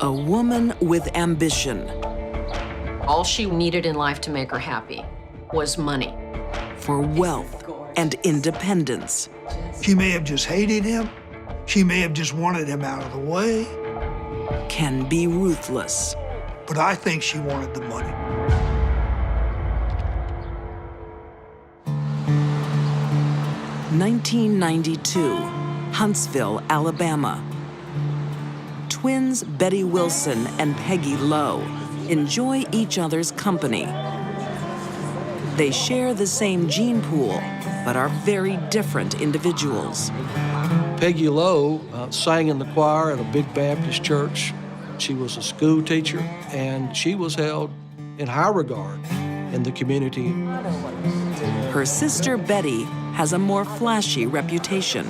A woman with ambition. All she needed in life to make her happy was money. For wealth and independence. She may have just hated him. She may have just wanted him out of the way. Can be ruthless. But I think she wanted the money. (1992), Huntsville, Alabama. Twins Betty Wilson and Peggy Lowe enjoy each other's company. They share the same gene pool, but are very different individuals. Peggy Lowe sang in the choir at a big Baptist church. She was a school teacher, and she was held in high regard in the community. Her sister Betty has a more flashy reputation.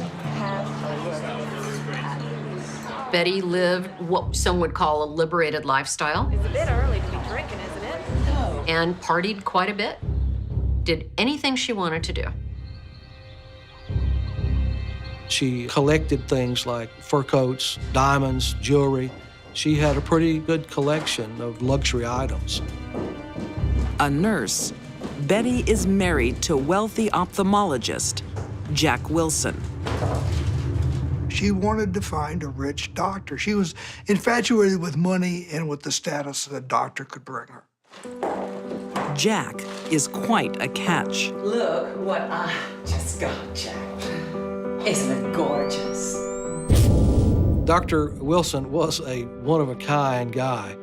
Betty lived what some would call a liberated lifestyle. It's a bit early to be drinking, isn't it? No. And partied quite a bit. Did anything she wanted to do. She collected things like fur coats, diamonds, jewelry. She had a pretty good collection of luxury items. A nurse, Betty is married to wealthy ophthalmologist Jack Wilson. She wanted to find a rich doctor. She was infatuated with money and with the status that a doctor could bring her. Jack is quite a catch. Look what I just got, Jack. Isn't it gorgeous? Dr. Wilson was a one-of-a-kind guy.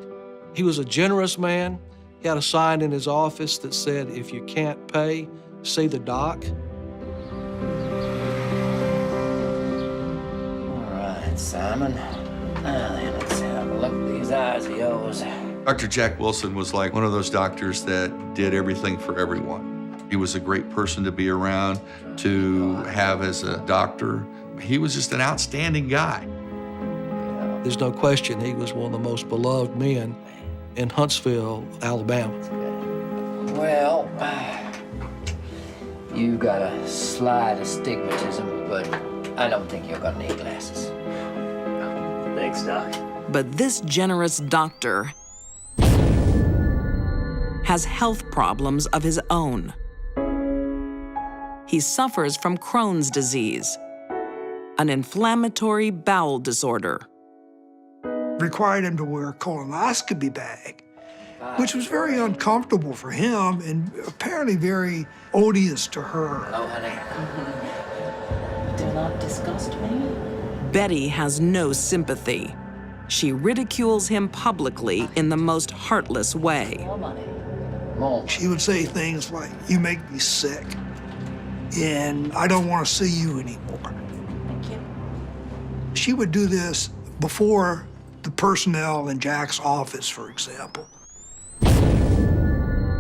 He was a generous man. He had a sign in his office that said, "If you can't pay, see the doc." All right, Simon. Now then, let's have a look at these eyes of yours. Dr. Jack Wilson was like one of those doctors that did everything for everyone. He was a great person to be around, to have as a doctor. He was just an outstanding guy. There's no question he was one of the most beloved men in Huntsville, Alabama. Well, you got a slight astigmatism, but I don't think you're gonna need glasses. Thanks, Doc. But this generous doctor has health problems of his own. He suffers from Crohn's disease, an inflammatory bowel disorder. Required him to wear a colonoscopy bag, which was very uncomfortable for him and apparently very odious to her. Hello, honey. Do not disgust me. Betty has no sympathy. She ridicules him publicly in the most heartless way. More money. More. She would say things like, "You make me sick, and I don't want to see you anymore." Thank you. She would do this before the personnel in Jack's office, for example.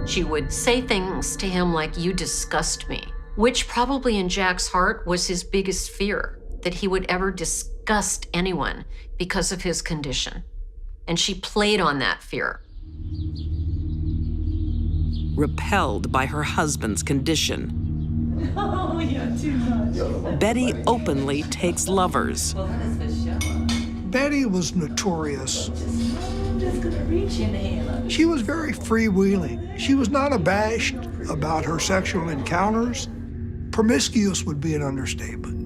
She would say things to him like, "You disgust me," which probably in Jack's heart was his biggest fear, that he would ever disgust anyone because of his condition. And she played on that fear. Repelled by her husband's condition, Oh, you're too much. Betty openly takes lovers. Well, that is for sure. Betty was notorious. I'm just gonna reach in here. She was very freewheeling. She was not abashed about her sexual encounters. Promiscuous would be an understatement.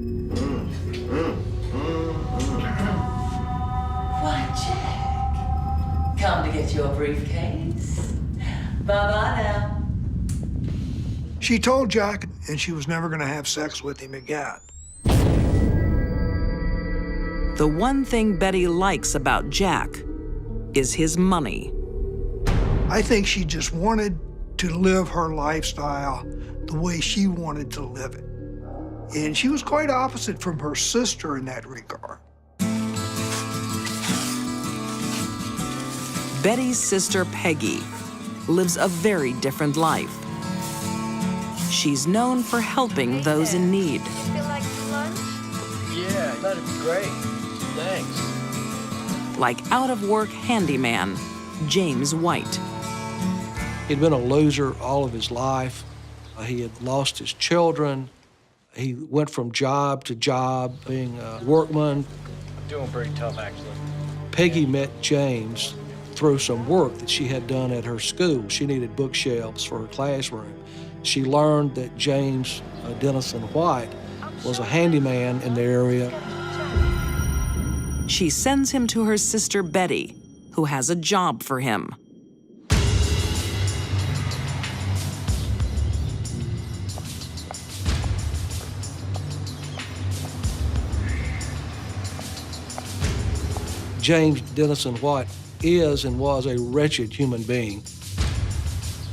Why, Jack? Come to get your briefcase. Bye-bye now. She told Jack, and she was never going to have sex with him again. The one thing Betty likes about Jack is his money. I think she just wanted to live her lifestyle the way she wanted to live it. And she was quite opposite from her sister in that regard. Betty's sister Peggy lives a very different life. She's known for helping those in need. You feel like some lunch? Yeah, that'd be great. Thanks. Like out-of-work handyman James White. He'd been a loser all of his life. He had lost his children. He went from job to job being a workman. Doing pretty tough, actually. Peggy met James through some work that she had done at her school. She needed bookshelves for her classroom. She learned that James Dennison White was a handyman in the area. She sends him to her sister Betty, who has a job for him. James Dennison White is and was a wretched human being.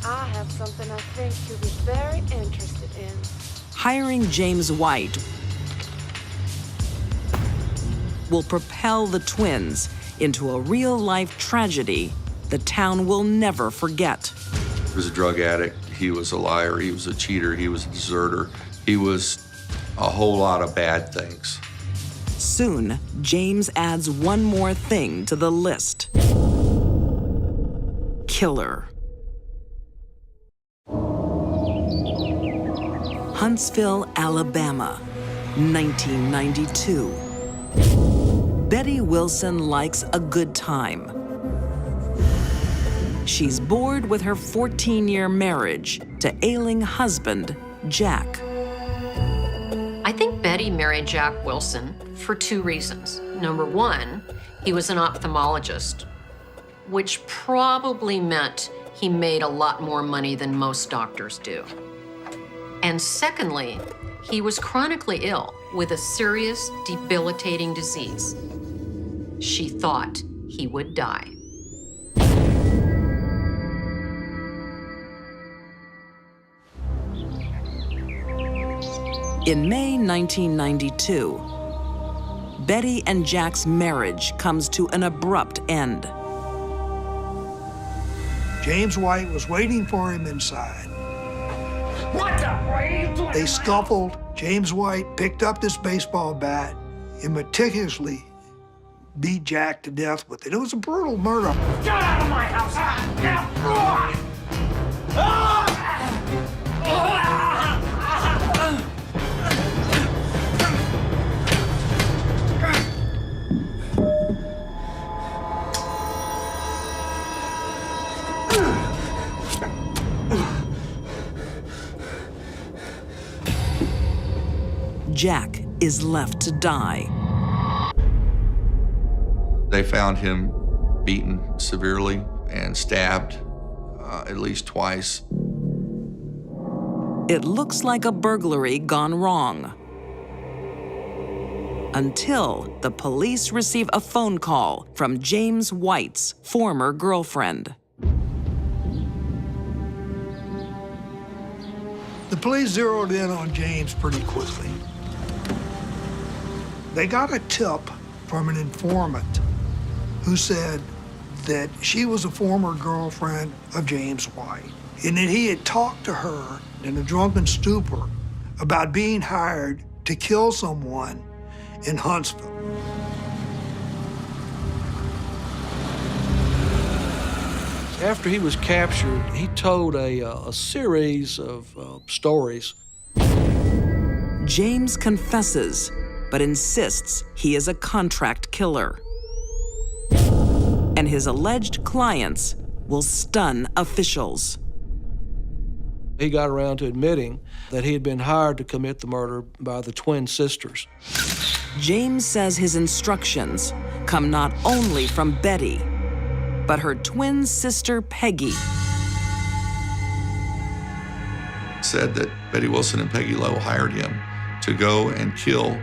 I have something I think you'll be very interested in. Hiring James White will propel the twins into a real-life tragedy the town will never forget. He was a drug addict, he was a liar, he was a cheater, he was a deserter, he was a whole lot of bad things. Soon, James adds one more thing to the list. Killer. Huntsville, Alabama, 1992. Betty Wilson likes a good time. She's bored with her 14-year marriage to ailing husband, Jack. I think Betty married Jack Wilson for two reasons. Number one, he was an ophthalmologist, which probably meant he made a lot more money than most doctors do. And secondly, he was chronically ill with a serious, debilitating disease. She thought he would die. In May 1992, Betty and Jack's marriage comes to an abrupt end. James White was waiting for him inside. What the? What are you doing? They scuffled. James White picked up this baseball bat and meticulously beat Jack to death with it. It was a brutal murder. Get out of my house! Jack is left to die. They found him beaten severely and stabbed at least twice. It looks like a burglary gone wrong. Until the police receive a phone call from James White's former girlfriend. The police zeroed in on James pretty quickly. They got a tip from an informant who said that she was a former girlfriend of James White, and that he had talked to her in a drunken stupor about being hired to kill someone in Huntsville. After he was captured, he told a series of stories. James confesses, but insists he is a contract killer. And his alleged clients will stun officials. He got around to admitting that he had been hired to commit the murder by the twin sisters. James says his instructions come not only from Betty, but her twin sister, Peggy. Said that Betty Wilson and Peggy Lowe hired him to go and kill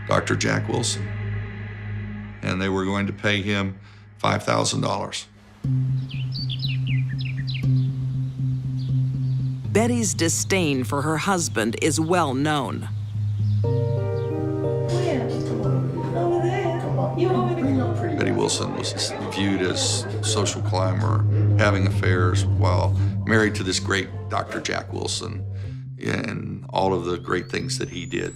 Dr. Jack Wilson. And they were going to pay him $5,000. Betty's disdain for her husband is well known. Betty Wilson was viewed as a social climber, having affairs while married to this great Dr. Jack Wilson and all of the great things that he did.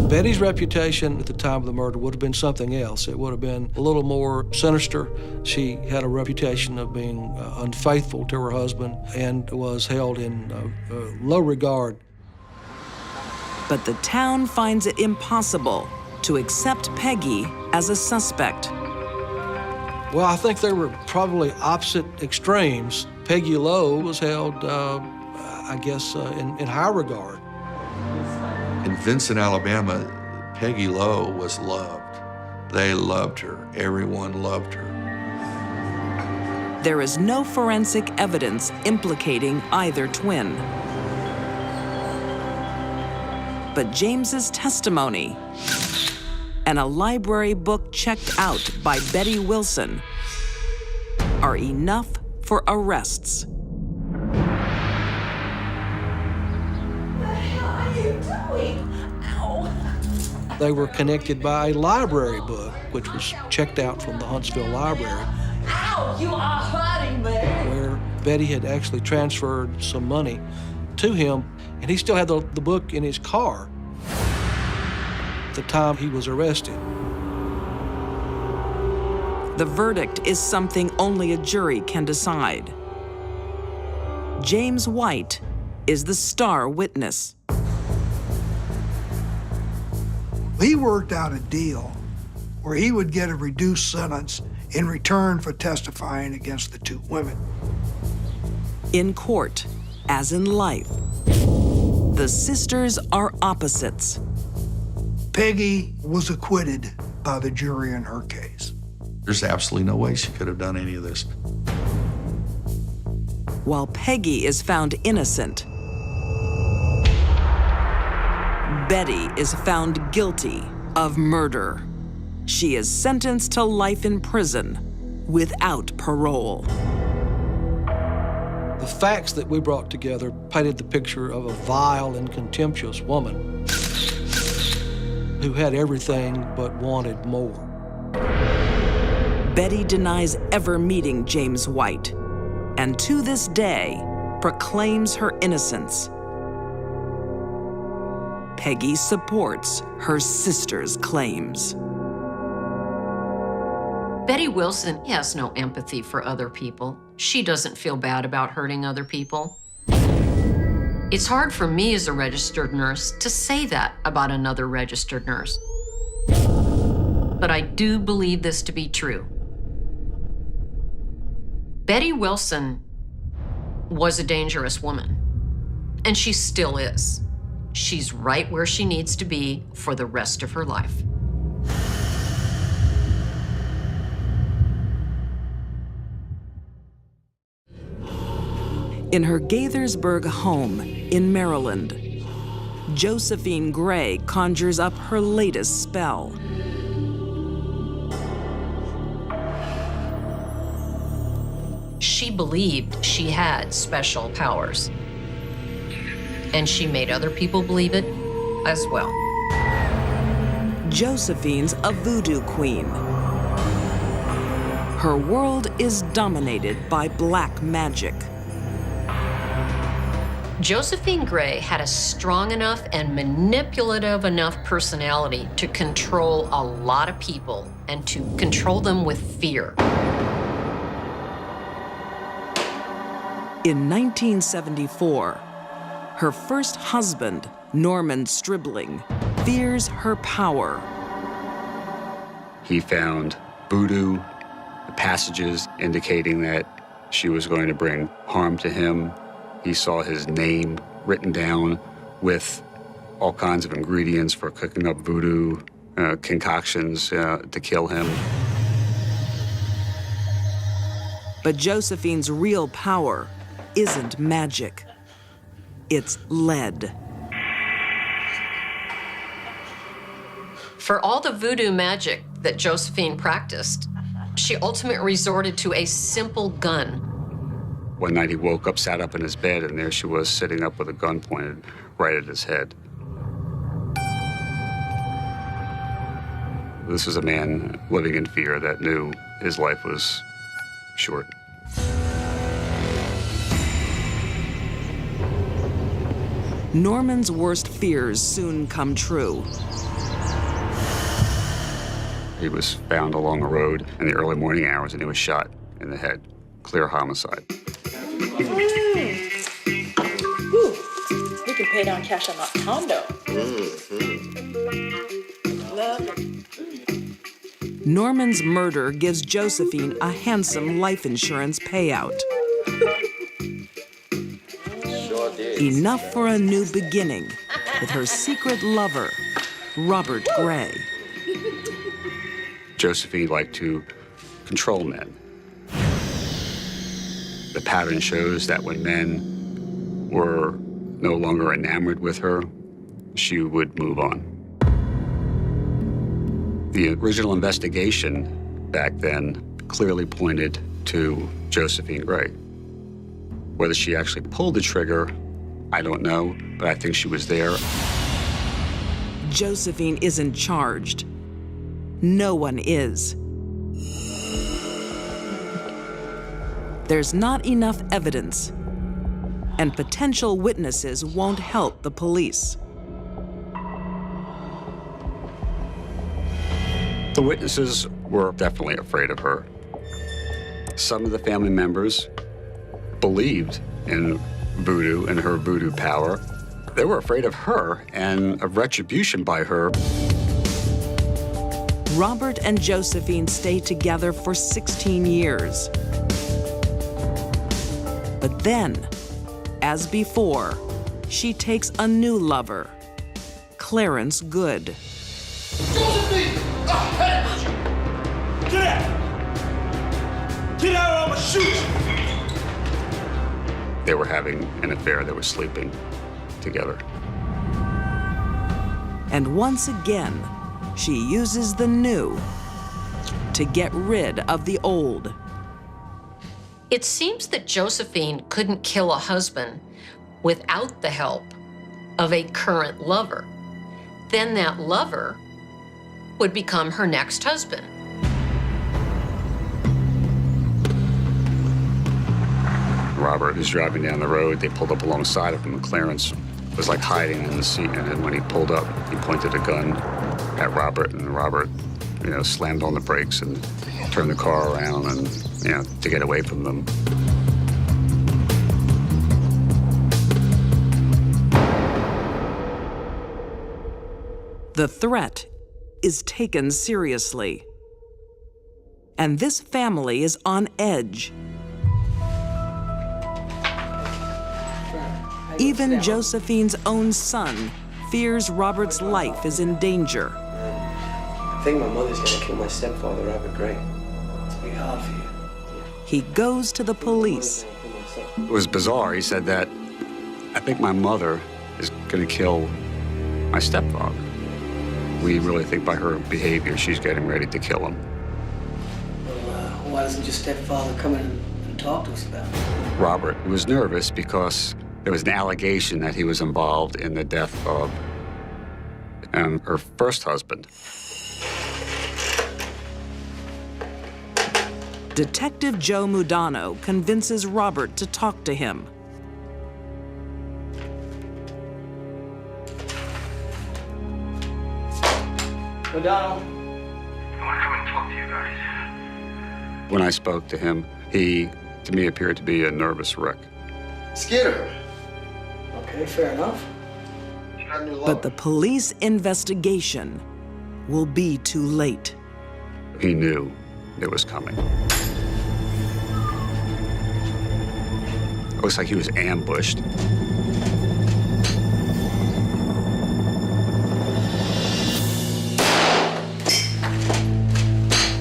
Betty's reputation at the time of the murder would have been something else. It would have been a little more sinister. She had a reputation of being unfaithful to her husband and was held in low regard. But the town finds it impossible to accept Peggy as a suspect. Well, I think they were probably opposite extremes. Peggy Lowe was held, I guess, in high regard. In Vincent, Alabama, Peggy Lowe was loved. They loved her. Everyone loved her. There is no forensic evidence implicating either twin. But James's testimony and a library book checked out by Betty Wilson are enough for arrests. They were connected by a library book, which was checked out from the Huntsville Library. Ow! You are hurting me! Where Betty had actually transferred some money to him, and he still had the book in his car at the time he was arrested. The verdict is something only a jury can decide. James White is the star witness. He worked out a deal where he would get a reduced sentence in return for testifying against the two women. In court, as in life, the sisters are opposites. Peggy was acquitted by the jury in her case. There's absolutely no way she could have done any of this. While Peggy is found innocent, Betty is found guilty of murder. She is sentenced to life in prison without parole. The facts that we brought together painted the picture of a vile and contemptuous woman who had everything but wanted more. Betty denies ever meeting James White, and to this day proclaims her innocence. Peggy supports her sister's claims. Betty Wilson has no empathy for other people. She doesn't feel bad about hurting other people. It's hard for me as a registered nurse to say that about another registered nurse. But I do believe this to be true. Betty Wilson was a dangerous woman, and she still is. She's right where she needs to be for the rest of her life. In her Gaithersburg home in Maryland, Josephine Gray conjures up her latest spell. She believed she had special powers, and she made other people believe it as well. Josephine's a voodoo queen. Her world is dominated by black magic. Josephine Gray had a strong enough and manipulative enough personality to control a lot of people and to control them with fear. In 1974, her first husband, Norman Stribling, fears her power. He found voodoo passages indicating that she was going to bring harm to him. He saw his name written down with all kinds of ingredients for cooking up voodoo concoctions to kill him. But Josephine's real power isn't magic. It's lead. For all the voodoo magic that Josephine practiced, she ultimately resorted to a simple gun. One night he woke up, sat up in his bed, and there she was sitting up with a gun pointed right at his head. This was a man living in fear that knew his life was short. Norman's worst fears soon come true. He was found along a road in the early morning hours, and he was shot in the head. Clear homicide. Ooh, we can pay down cash on that condo. Love it. Norman's murder gives Josephine a handsome life insurance payout. Enough for a new beginning with her secret lover, Robert Gray. Josephine liked to control men. The pattern shows that when men were no longer enamored with her, she would move on. The original investigation back then clearly pointed to Josephine Gray. Whether she actually pulled the trigger, I don't know, but I think she was there. Josephine isn't charged. No one is. There's not enough evidence, and potential witnesses won't help the police. The witnesses were definitely afraid of her. Some of the family members believed in voodoo and her voodoo power. They were afraid of her and of retribution by her. Robert and Josephine stay together for 16 years. But then, as before, she takes a new lover, Clarence Good. Josephine! I hate you! Get out! Get out or I'm gonna shoot you! They were having an affair. They were sleeping together. And once again, she uses the new to get rid of the old. It seems that Josephine couldn't kill a husband without the help of a current lover. Then that lover would become her next husband. Robert was driving down the road. They pulled up alongside of him, and Clarence was like hiding in the seat. And then when he pulled up, he pointed a gun at Robert, and Robert, slammed on the brakes and turned the car around and, to get away from them. The threat is taken seriously. And this family is on edge. Even Josephine's own son fears Robert's life is in danger. I think my mother's gonna kill my stepfather, Robert Gray. It's gonna be hard for you. He goes to the police. It was bizarre. He said that, I think my mother is gonna kill my stepfather. We really think by her behavior, she's getting ready to kill him. Well, why doesn't your stepfather come in and talk to us about it? Robert was nervous because there was an allegation that he was involved in the death of her first husband. Detective Joe Mudano convinces Robert to talk to him. Mudano. I want to come and talk to you guys. When I spoke to him, he, to me, appeared to be a nervous wreck. Scared of her. Okay, fair enough. But the police investigation will be too late. He knew it was coming. It looks like he was ambushed.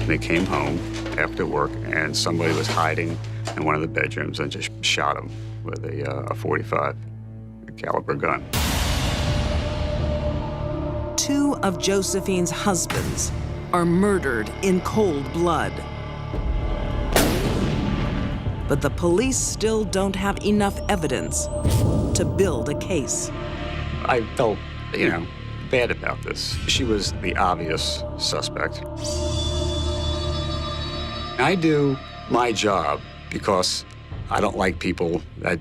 They came home after work, and somebody was hiding in one of the bedrooms and just shot him with a .45 caliber gun. Two of Josephine's husbands are murdered in cold blood. But the police still don't have enough evidence to build a case. I felt, bad about this. She was the obvious suspect. I do my job because I don't like people that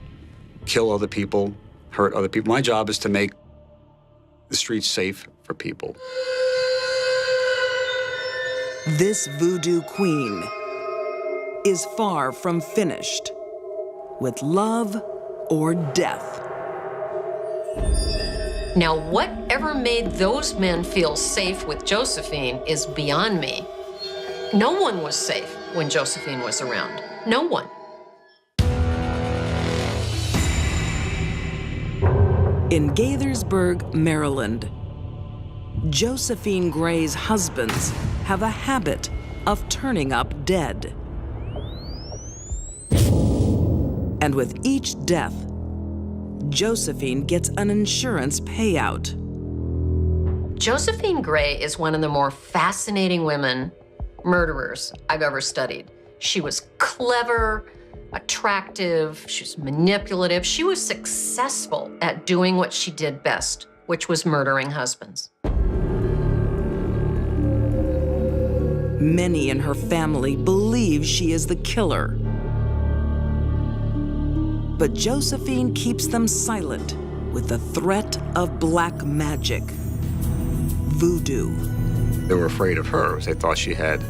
kill other people, hurt other people. My job is to make the streets safe for people. This voodoo queen is far from finished with love or death. Now, whatever made those men feel safe with Josephine is beyond me. No one was safe when Josephine was around. No one. In Gaithersburg, Maryland, Josephine Gray's husbands have a habit of turning up dead. And with each death, Josephine gets an insurance payout. Josephine Gray is one of the more fascinating women murderers I've ever studied. She was clever, attractive, she was manipulative. She was successful at doing what she did best, which was murdering husbands. Many in her family believe she is the killer. But Josephine keeps them silent with the threat of black magic, voodoo. They were afraid of her. They thought she had,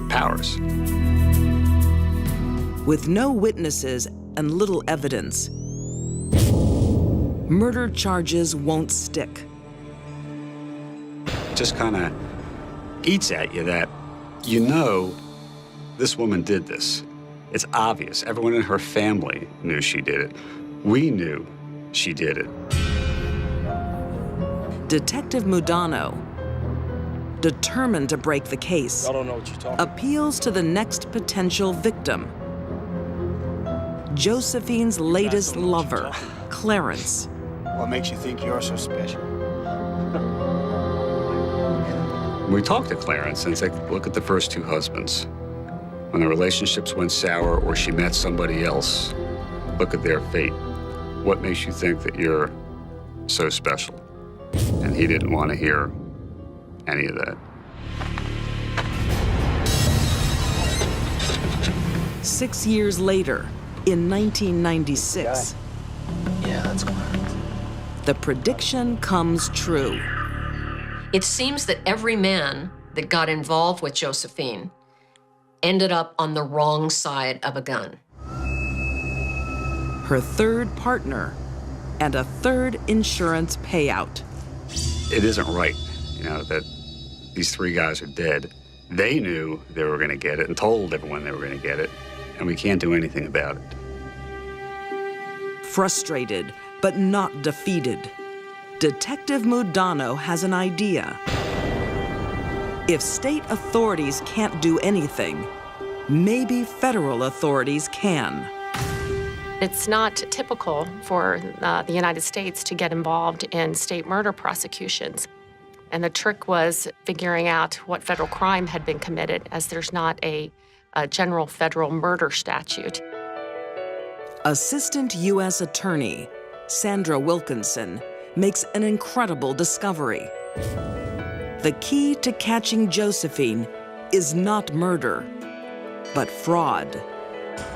powers. With no witnesses and little evidence, murder charges won't stick. It just kind of eats at you that this woman did this. It's obvious. Everyone in her family knew she did it. We knew she did it. Detective Mudano, determined to break the case, appeals to the next potential victim, Josephine's latest lover, Clarence. What makes you think you're so special? We talked to Clarence and said, look at the first two husbands. When the relationships went sour or she met somebody else, look at their fate. What makes you think that you're so special? And he didn't want to hear any of that. 6 years later, in 1996, Yeah, that's Clarence. the prediction comes true. It seems that every man that got involved with Josephine ended up on the wrong side of a gun. Her third partner and a third insurance payout. It isn't right, that these three guys are dead. They knew they were going to get it and told everyone they were going to get it, and we can't do anything about it. Frustrated, but not defeated, Detective Mudano has an idea. If state authorities can't do anything, maybe federal authorities can. It's not typical for the United States to get involved in state murder prosecutions. And the trick was figuring out what federal crime had been committed, as there's not a general federal murder statute. Assistant U.S. Attorney Sandra Wilkinson makes an incredible discovery. The key to catching Josephine is not murder, but fraud.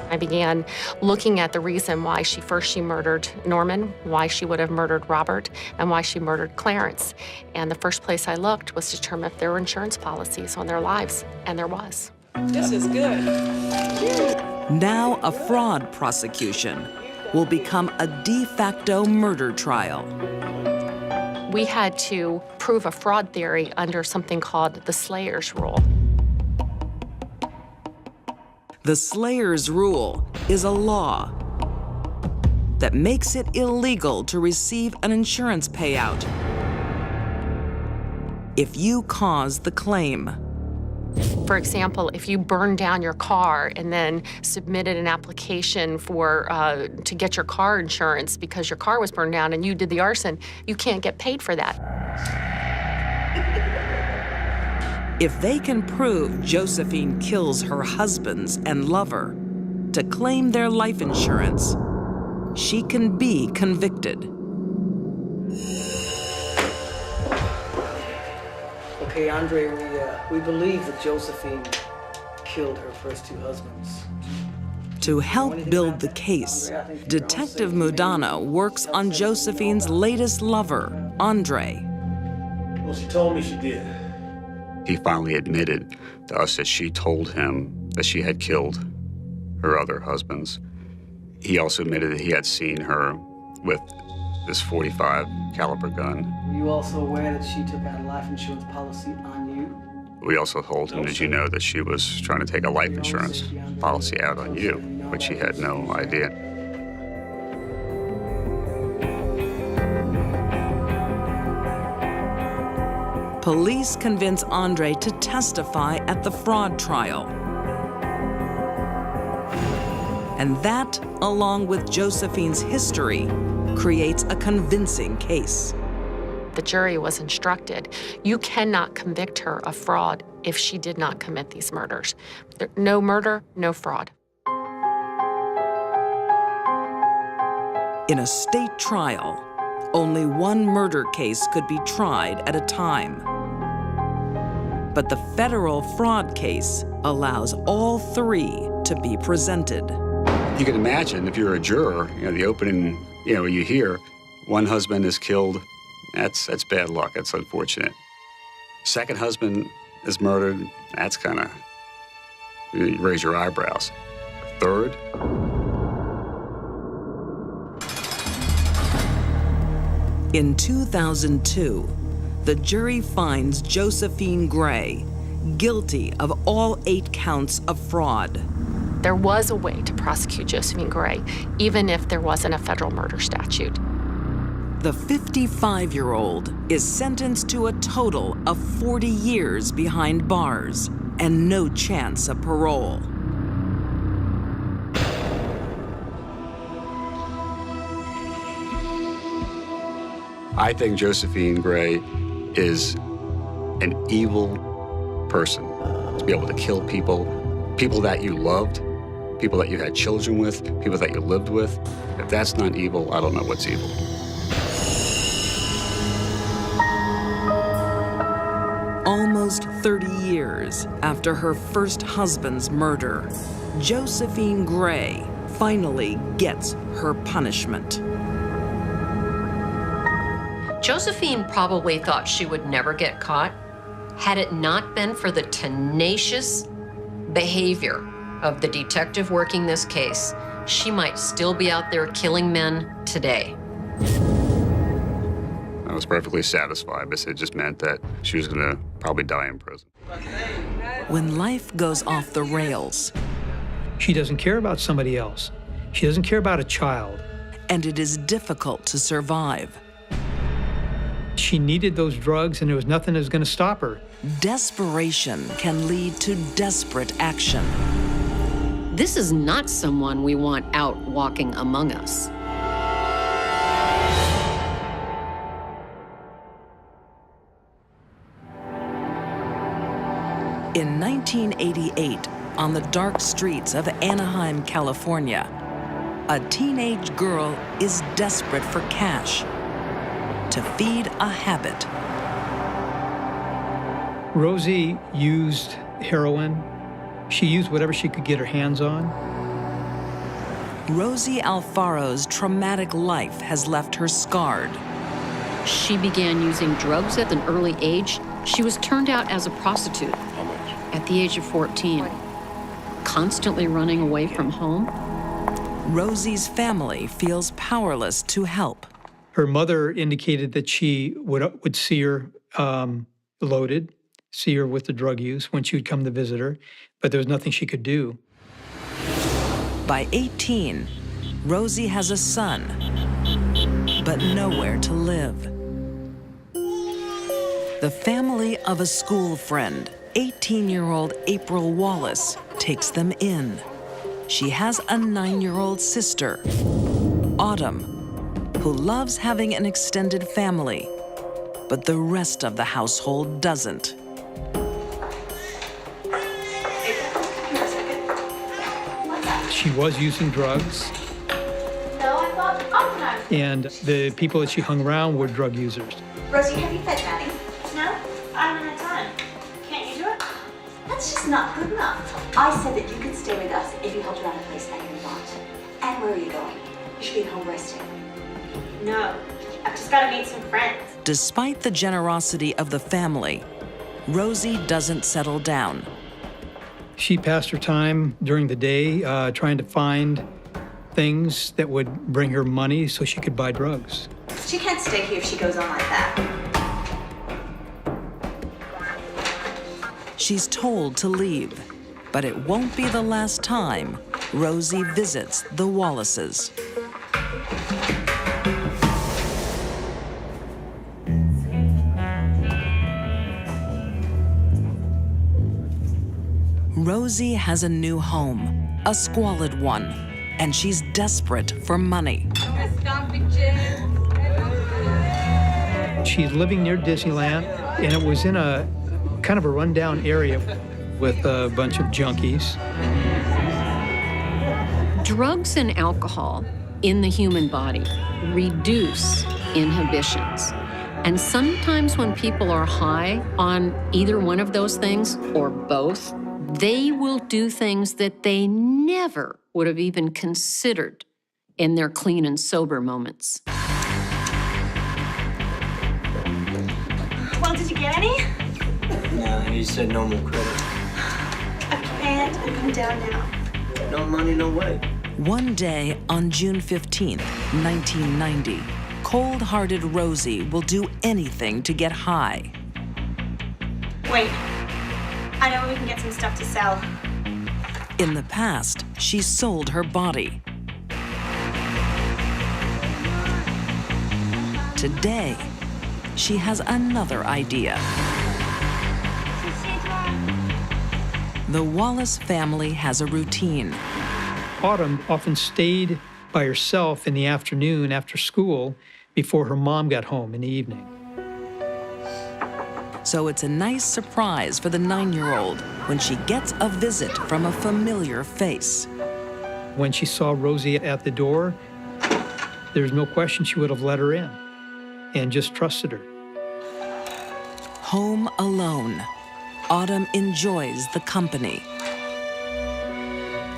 I began looking at the reason why she murdered Norman, why she would have murdered Robert, and why she murdered Clarence. And the first place I looked was to determine if there were insurance policies on their lives, and there was. This is good. Now a fraud prosecution will become a de facto murder trial. We had to prove a fraud theory under something called the Slayer's Rule. The Slayer's Rule is a law that makes it illegal to receive an insurance payout if you cause the claim. For example, if you burned down your car and then submitted an application to get your car insurance because your car was burned down and you did the arson, you can't get paid for that. If they can prove Josephine kills her husbands and lover to claim their life insurance, she can be convicted. Okay, Andre, we believe that Josephine killed her first two husbands. To help build the case, Detective Mudano works on Josephine's latest lover, Andre. Well, she told me she did. He finally admitted to us that she told him that she had killed her other husbands. He also admitted that he had seen her with this .45 caliber gun. Were you also aware that she took out a life insurance policy on you? We also told him, did you know that she was trying to take a life insurance policy out on you, which he had no idea. Police convince Andre to testify at the fraud trial. And that, along with Josephine's history, creates a convincing case. The jury was instructed, you cannot convict her of fraud if she did not commit these murders. No murder, no fraud. In a state trial, only one murder case could be tried at a time. But the federal fraud case allows all three to be presented. You can imagine if you're a juror, the opening, you hear one husband is killed. That's bad luck. That's unfortunate. Second husband is murdered. That's kind of, you raise your eyebrows. Third. In 2002, the jury finds Josephine Gray guilty of all 8 counts of fraud. There was a way to prosecute Josephine Gray, even if there wasn't a federal murder statute. The 55-year-old is sentenced to a total of 40 years behind bars and no chance of parole. I think Josephine Gray is an evil person. To be able to kill people, people that you loved, people that you had children with, people that you lived with. If that's not evil, I don't know what's evil. Almost 30 years after her first husband's murder, Josephine Gray finally gets her punishment. Josephine probably thought she would never get caught had it not been for the tenacious behavior of the detective working this case. She might still be out there killing men today. I was perfectly satisfied because it just meant that she was going to probably die in prison. When life goes off the rails, she doesn't care about somebody else. She doesn't care about a child. And it is difficult to survive. She needed those drugs, and there was nothing that was going to stop her. Desperation can lead to desperate action. This is not someone we want out walking among us. In 1988, on the dark streets of Anaheim, California, a teenage girl is desperate for cash to feed a habit. Rosie used heroin. She used whatever she could get her hands on. Rosie Alfaro's traumatic life has left her scarred. She began using drugs at an early age. She was turned out as a prostitute at the age of 14, constantly running away from home. Rosie's family feels powerless to help. Her mother indicated that she would see her loaded, see her with the drug use when she would come to visit her, but there was nothing she could do. By 18, Rosie has a son, but nowhere to live. The family of a school friend, 18-year-old April Wallace, takes them in. She has a 9-year-old sister, Autumn, who loves having an extended family, but the rest of the household doesn't. She was using drugs, and the people that she hung around were drug users. Rosie, have you fed Maddie? No, I haven't had time. Can't you do it? That's just not good enough. I said that you could stay with us if you helped around a place that you want. And where are you going? You should be at home resting. No, I've just got to meet some friends. Despite the generosity of the family, Rosie doesn't settle down. She passed her time during the day trying to find things that would bring her money so she could buy drugs. She can't stay here if she goes on like that. She's told to leave, but it won't be the last time Rosie visits the Wallaces. Rosie has a new home, a squalid one, and she's desperate for money. She's living near Disneyland, and it was in a kind of a rundown area with a bunch of junkies. Drugs and alcohol in the human body reduce inhibitions. And sometimes when people are high on either one of those things or both, they will do things that they never would have even considered in their clean and sober moments. Well, did you get any? No, he said no more credit. I can't come down now. No money, no way. One day on June 15th, 1990, cold-hearted Rosie will do anything to get high. Wait, I know where we can get some stuff to sell. In the past, she sold her body. Today, she has another idea. The Wallace family has a routine. Autumn often stayed by herself in the afternoon after school before her mom got home in the evening. So it's a nice surprise for the 9-year-old when she gets a visit from a familiar face. When she saw Rosie at the door, there's no question she would have let her in and just trusted her. Home alone, Autumn enjoys the company.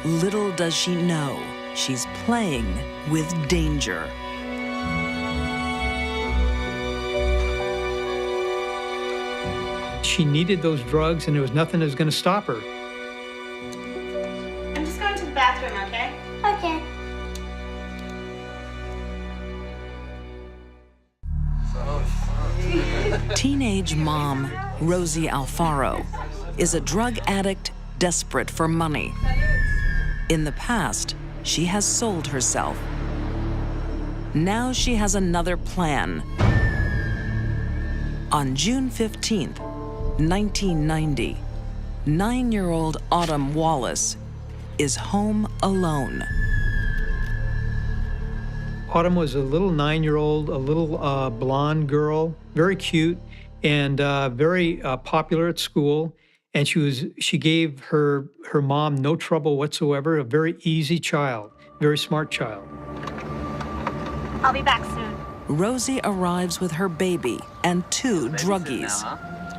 Little does she know, she's playing with danger. She needed those drugs, and there was nothing that was going to stop her. I'm just going to the bathroom, okay? Okay. Teenage mom, Rosie Alfaro, is a drug addict desperate for money. In the past, she has sold herself. Now she has another plan. On June 15th, 1990, 9-year-old Autumn Wallace is home alone. Autumn was a little 9-year-old, a little blonde girl, very cute and very popular at school. And she gave her mom no trouble whatsoever, a very easy child, very smart child. I'll be back soon. Rosie arrives with her baby and 2 druggies.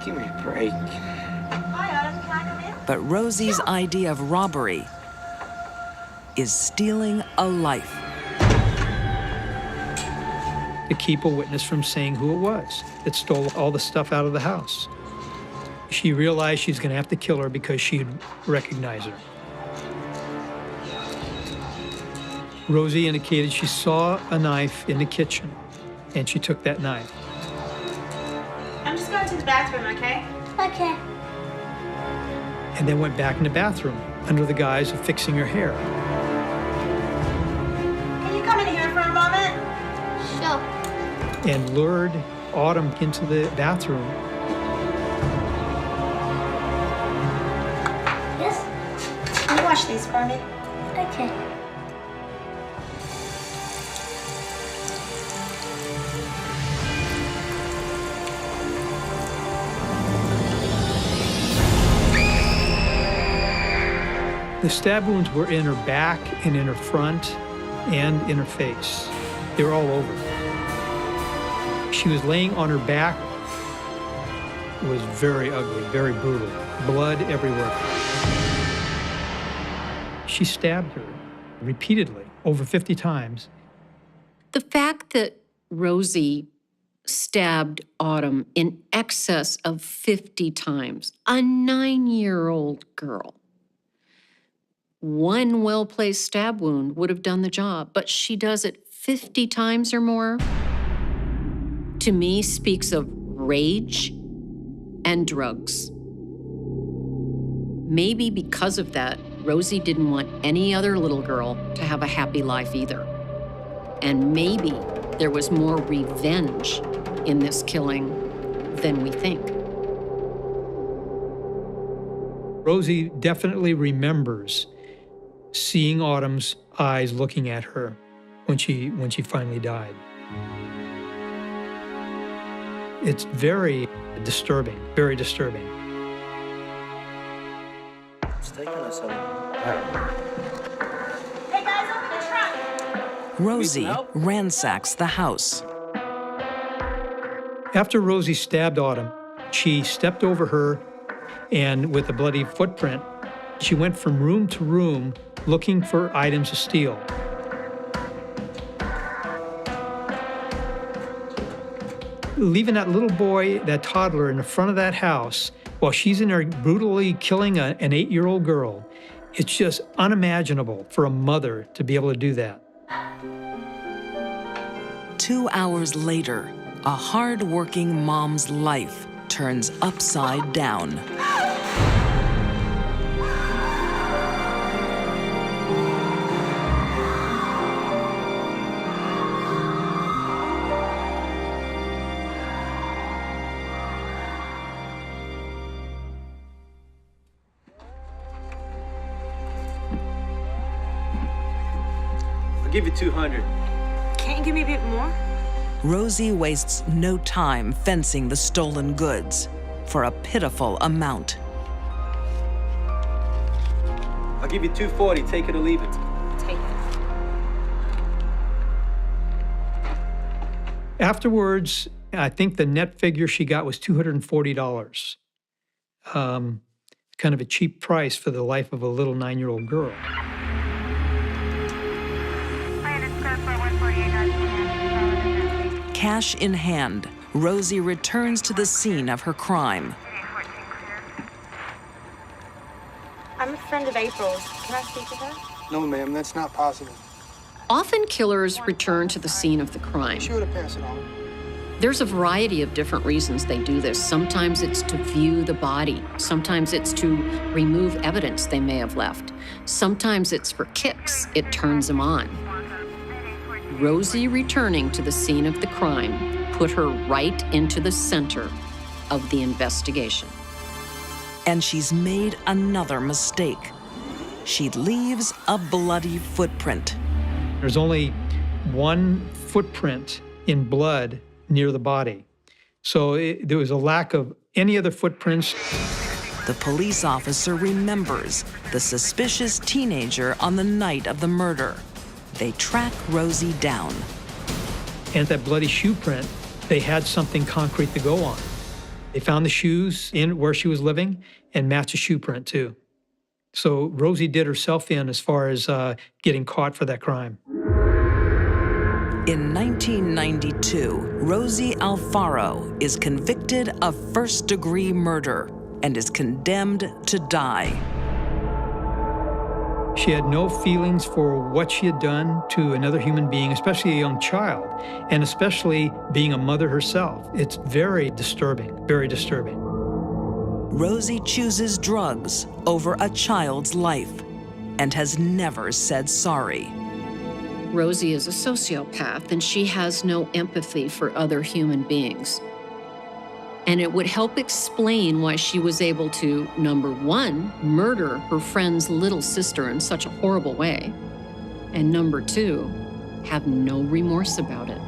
Give me a break. Hi, Autumn. Can I come in? But Rosie's idea of robbery is stealing a life. To keep a witness from saying who it was that stole all the stuff out of the house. She realized she's going to have to kill her because she'd recognize her. Rosie indicated she saw a knife in the kitchen, and she took that knife. I'm just going to the bathroom, okay? Okay. And then went back in the bathroom under the guise of fixing her hair. Can you come in here for a moment? Sure. And lured Autumn into the bathroom. Yes? Can you wash these for me? Okay. The stab wounds were in her back and in her front and in her face. They were all over. She was laying on her back. It was very ugly, very brutal. Blood everywhere. She stabbed her repeatedly, over 50 times. The fact that Rosie stabbed Autumn in excess of 50 times, a 9-year-old girl, one well-placed stab wound would have done the job, but she does it 50 times or more, to me speaks of rage and drugs. Maybe because of that, Rosie didn't want any other little girl to have a happy life either. And maybe there was more revenge in this killing than we think. Rosie definitely remembers seeing Autumn's eyes looking at her when she finally died. It's very disturbing, very disturbing. It's taking us a... Hey guys, open the trunk! Rosie ransacks the house. After Rosie stabbed Autumn, she stepped over her, and with a bloody footprint, she went from room to room looking for items to steal. Leaving that little boy, that toddler, in the front of that house while she's in there brutally killing an 8-year-old girl, it's just unimaginable for a mother to be able to do that. 2 hours later, a hard-working mom's life turns upside down. I'll give you 200. Can't you give me a bit more? Rosie wastes no time fencing the stolen goods for a pitiful amount. I'll give you 240. Take it or leave it. Take it. Afterwards, I think the net figure she got was $240. Kind of a cheap price for the life of a little 9-year-old girl. Cash in hand, Rosie returns to the scene of her crime. I'm a friend of April's. Can I speak with her? No, ma'am, that's not possible. Often killers return to the scene of the crime. She would have passed it on. There's a variety of different reasons they do this. Sometimes it's to view the body. Sometimes it's to remove evidence they may have left. Sometimes it's for kicks. It turns them on. Rosie returning to the scene of the crime put her right into the center of the investigation. And she's made another mistake. She leaves a bloody footprint. There's only one footprint in blood near the body. So there was a lack of any other footprints. The police officer remembers the suspicious teenager on the night of the murder. They track Rosie down. And that bloody shoe print, they had something concrete to go on. They found the shoes in where she was living and matched the shoe print too. So Rosie did herself in as far as getting caught for that crime. In 1992, Rosie Alfaro is convicted of first-degree murder and is condemned to die. She had no feelings for what she had done to another human being, especially a young child, and especially being a mother herself. It's very disturbing, very disturbing. Rosie chooses drugs over a child's life and has never said sorry. Rosie is a sociopath, and she has no empathy for other human beings. And it would help explain why she was able to, number one, murder her friend's little sister in such a horrible way, and number two, have no remorse about it.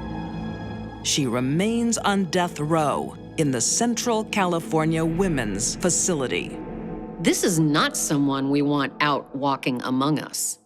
She remains on death row in the Central California Women's Facility. This is not someone we want out walking among us.